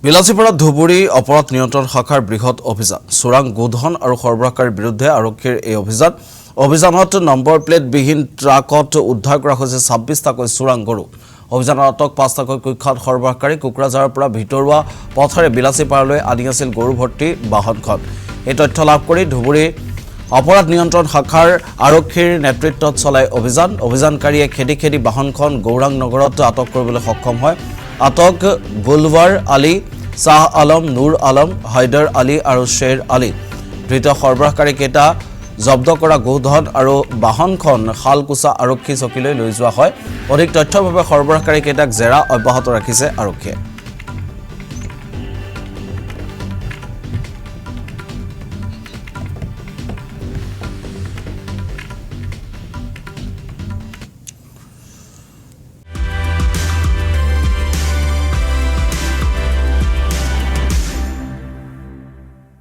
বিলাসীপাৰা ধুবুৰী অপৰাধ নিয়ন্ত্ৰণ শাখাৰ বৃহৎ অভিযান চোৰাং গোধন আৰু সৰবৰাহকাৰীৰ বিৰুদ্ধে আৰক্ষীৰ এই অভিযানত নম্বৰ প্লেট বিহীন ট্ৰাকত উদ্ধাৰ কৰা হৈছে 26টাকৈ চোৰাং গৰু অভিযানৰ আটক 5টাকৈ কুখ্যাত সৰবৰাহকাৰী কুকৰাঝাৰৰ পৰা ভিতৰুৱা পথৰে বিলাসীপাৰালৈ আনি আছিল গৰু ভৰ্তি বাহনখন এই তথ্য লাভ কৰি ধুবুৰী অপৰাধ নিয়ন্ত্ৰণ শাখাৰ আৰক্ষীৰ নেতৃত্বত চলাই অভিযানকাৰীয়ে খেদি বাহনখন গৌৰাং নগৰত আটক কৰিবলৈ সক্ষম হয় আটক গুলৱাৰ আলী শাহ আলম নুৰ আলম হায়দাৰ আলী আৰু শ্বেৰ আলী ধৃত সৰবৰাহকাৰী কেইটা জব্দ কৰা গোধন আৰু বাহনখন খালকুছা আৰক্ষী চকীলৈ লৈ যোৱা হয় অধিক তথ্যৰ বাবে সৰবৰাহকাৰী কেইটাক জেৰা অব্যাহত ৰাখিছে আৰক্ষীয়ে